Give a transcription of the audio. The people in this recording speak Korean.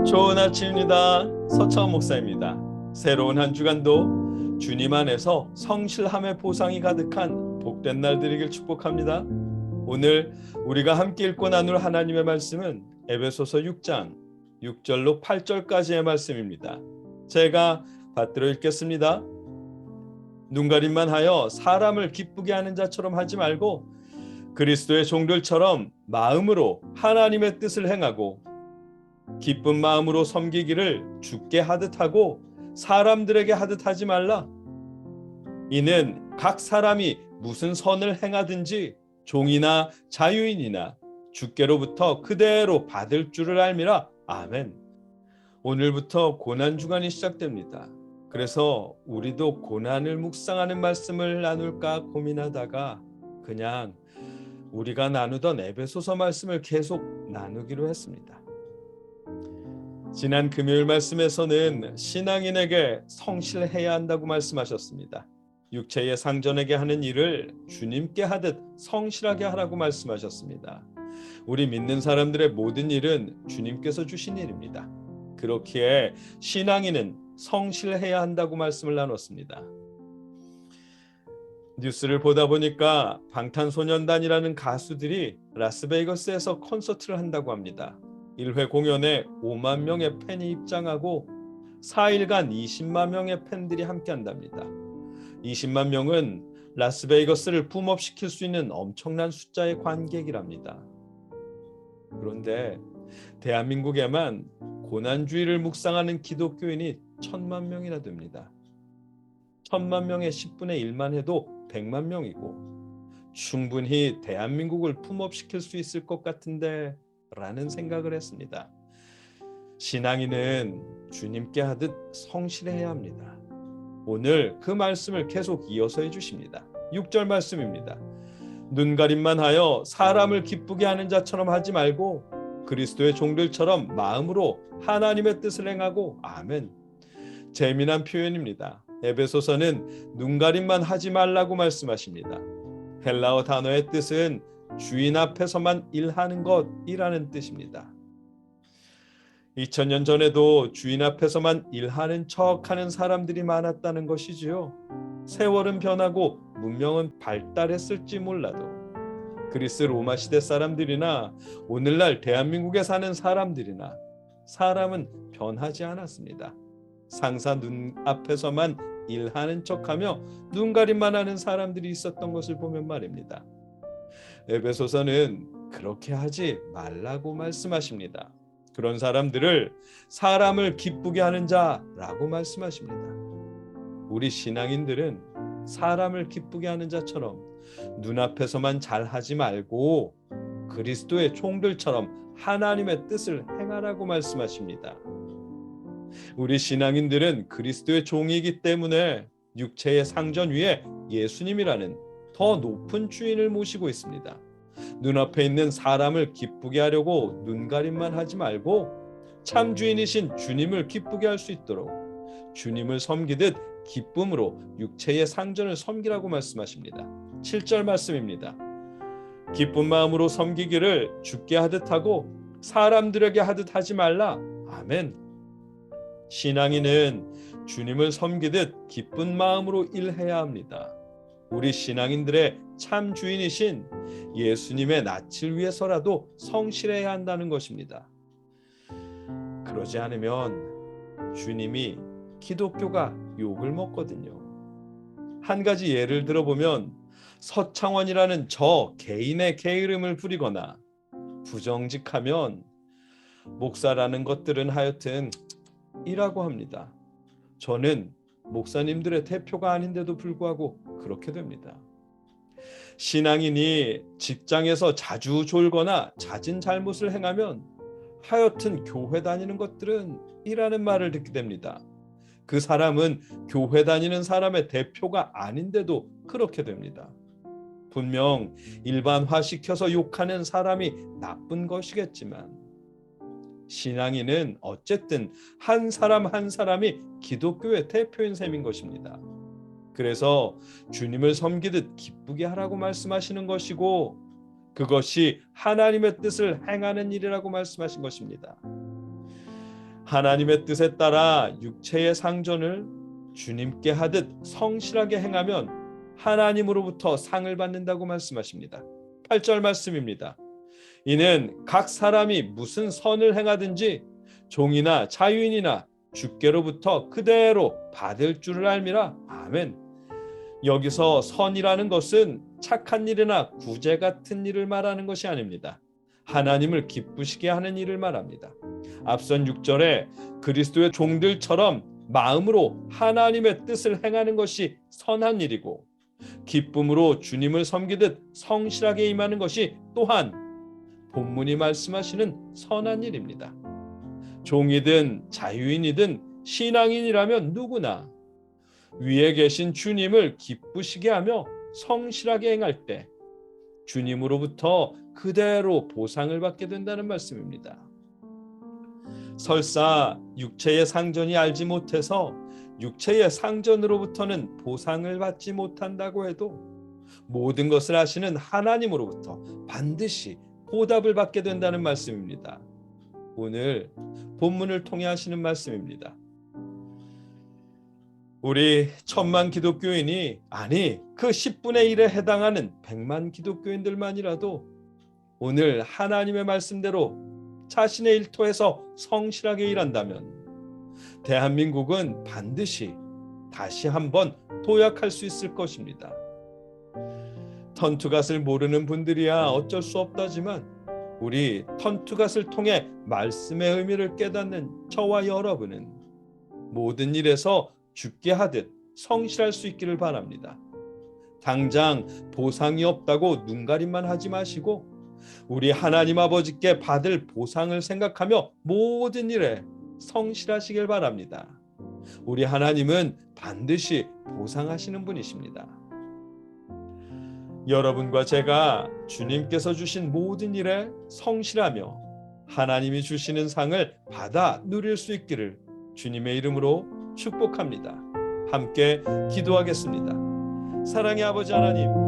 좋은 아침입니다. 서차원 목사입니다. 새로운 한 주간도 주님 안에서 성실함의 보상이 가득한 복된 날 되리길 축복합니다. 오늘 우리가 함께 읽고 나눌 하나님의 말씀은 에베소서 6장 6절로 8절까지의 말씀입니다. 제가 받들어 읽겠습니다. 눈가림만 하여 사람을 기쁘게 하는 자처럼 하지 말고 그리스도의 종들처럼 마음으로 하나님의 뜻을 행하고 기쁜 마음으로 섬기기를 주께 하듯 하고 사람들에게 하듯 하지 말라. 이는 각 사람이 무슨 선을 행하든지 종이나 자유인이나 주께로부터 그대로 받을 줄을 알미라. 아멘. 오늘부터 고난주간이 시작됩니다. 그래서 우리도 고난을 묵상하는 말씀을 나눌까 고민하다가 그냥 우리가 나누던 에베소서 말씀을 계속 나누기로 했습니다. 지난 금요일 말씀에서는 신앙인에게 성실해야 한다고 말씀하셨습니다. 육체의 상전에게 하는 일을 주님께 하듯 성실하게 하라고 말씀하셨습니다. 우리 믿는 사람들의 모든 일은 주님께서 주신 일입니다. 그렇기에 신앙인은 성실해야 한다고 말씀을 나눴습니다. 뉴스를 보다 보니까 방탄소년단이라는 가수들이 라스베이거스에서 콘서트를 한다고 합니다. 1회 공연에 5만 명의 팬이 입장하고 4일간 20만 명의 팬들이 함께한답니다. 20만 명은 라스베이거스를 붐업시킬 수 있는 엄청난 숫자의 관객이랍니다. 그런데 대한민국에만 고난주의를 묵상하는 기독교인이 1,000만 명이나 됩니다. 1,000만 명의 10분의 1만 해도 100만 명이고 충분히 대한민국을 붐업시킬 수 있을 것 같은데 라는 생각을 했습니다. 신앙인은 주님께 하듯 성실해야 합니다. 오늘 그 말씀을 계속 이어서 해주십니다. 6절 말씀입니다. 눈가림만 하여 사람을 기쁘게 하는 자처럼 하지 말고 그리스도의 종들처럼 마음으로 하나님의 뜻을 행하고. 아멘. 재미난 표현입니다. 에베소서는 눈가림만 하지 말라고 말씀하십니다. 헬라어 단어의 뜻은 주인 앞에서만 일하는 것이라는 뜻입니다. 2000년 전에도 주인 앞에서만 일하는 척하는 사람들이 많았다는 것이지요. 세월은 변하고 문명은 발달했을지 몰라도 그리스 로마 시대 사람들이나 오늘날 대한민국에 사는 사람들이나 사람은 변하지 않았습니다. 상사 눈 앞에서만 일하는 척하며 눈가림만 하는 사람들이 있었던 것을 보면 말입니다. 에베소서는 그렇게 하지 말라고 말씀하십니다. 그런 사람들을 사람을 기쁘게 하는 자라고 말씀하십니다. 우리 신앙인들은 사람을 기쁘게 하는 자처럼 눈앞에서만 잘하지 말고 그리스도의 종들처럼 하나님의 뜻을 행하라고 말씀하십니다. 우리 신앙인들은 그리스도의 종이기 때문에 육체의 상전 위에 예수님이라는 더 높은 주인을 모시고 있습니다. 눈앞에 있는 사람을 기쁘게 하려고 눈가림만 하지 말고 참 주인이신 주님을 기쁘게 할 수 있도록 주님을 섬기듯 기쁨으로 육체의 상전을 섬기라고 말씀하십니다. 7절 말씀입니다. 기쁜 마음으로 섬기기를 주께 하듯 하고 사람들에게 하듯 하지 말라. 아멘. 신앙인은 주님을 섬기듯 기쁜 마음으로 일해야 합니다. 우리 신앙인들의 참 주인이신 예수님의 낯을 위해서라도 성실해야 한다는 것입니다. 그러지 않으면 주님이 기독교가 욕을 먹거든요. 한 가지 예를 들어보면 서창원이라는 저 개인의 게으름을 부리거나 부정직하면 목사라는 것들은 하여튼 이라고 합니다. 저는 목사님들의 대표가 아닌데도 불구하고 그렇게 됩니다. 신앙인이 직장에서 자주 졸거나 잦은 잘못을 행하면 하여튼 교회 다니는 것들은 이라는 말을 듣게 됩니다. 그 사람은 교회 다니는 사람의 대표가 아닌데도 그렇게 됩니다. 분명 일반화시켜서 욕하는 사람이 나쁜 것이겠지만 신앙인은 어쨌든 한 사람 한 사람이 기독교의 대표인 셈인 것입니다. 그래서 주님을 섬기듯 기쁘게 하라고 말씀하시는 것이고 그것이 하나님의 뜻을 행하는 일이라고 말씀하신 것입니다. 하나님의 뜻에 따라 육체의 상전을 주님께 하듯 성실하게 행하면 하나님으로부터 상을 받는다고 말씀하십니다. 8절 말씀입니다. 이는 각 사람이 무슨 선을 행하든지 종이나 자유인이나 주께로부터 그대로 받을 줄을 알미라. 아멘. 여기서 선이라는 것은 착한 일이나 구제 같은 일을 말하는 것이 아닙니다. 하나님을 기쁘시게 하는 일을 말합니다. 앞선 6절에 그리스도의 종들처럼 마음으로 하나님의 뜻을 행하는 것이 선한 일이고, 기쁨으로 주님을 섬기듯 성실하게 임하는 것이 또한 본문이 말씀하시는 선한 일입니다. 종이든 자유인이든 신앙인이라면 누구나 위에 계신 주님을 기쁘시게 하며 성실하게 행할 때 주님으로부터 그대로 보상을 받게 된다는 말씀입니다. 설사 육체의 상전이 알지 못해서 육체의 상전으로부터는 보상을 받지 못한다고 해도 모든 것을 아시는 하나님으로부터 반드시 보답을 받게 된다는 말씀입니다. 오늘 본문을 통해 하시는 말씀입니다. 우리 1000만 기독교인이, 아니 그 10분의 1에 해당하는 100만 기독교인들만이라도 오늘 하나님의 말씀대로 자신의 일터에서 성실하게 일한다면 대한민국은 반드시 다시 한번 도약할 수 있을 것입니다. 턴투갓을 모르는 분들이야 어쩔 수 없다지만 우리 턴투갓을 통해 말씀의 의미를 깨닫는 저와 여러분은 모든 일에서 죽게 하듯 성실할 수 있기를 바랍니다. 당장 보상이 없다고 눈가림만 하지 마시고 우리 하나님 아버지께 받을 보상을 생각하며 모든 일에 성실하시길 바랍니다. 우리 하나님은 반드시 보상하시는 분이십니다. 여러분과 제가 주님께서 주신 모든 일에 성실하며 하나님이 주시는 상을 받아 누릴 수 있기를 주님의 이름으로 축복합니다. 함께 기도하겠습니다. 사랑의 아버지 하나님,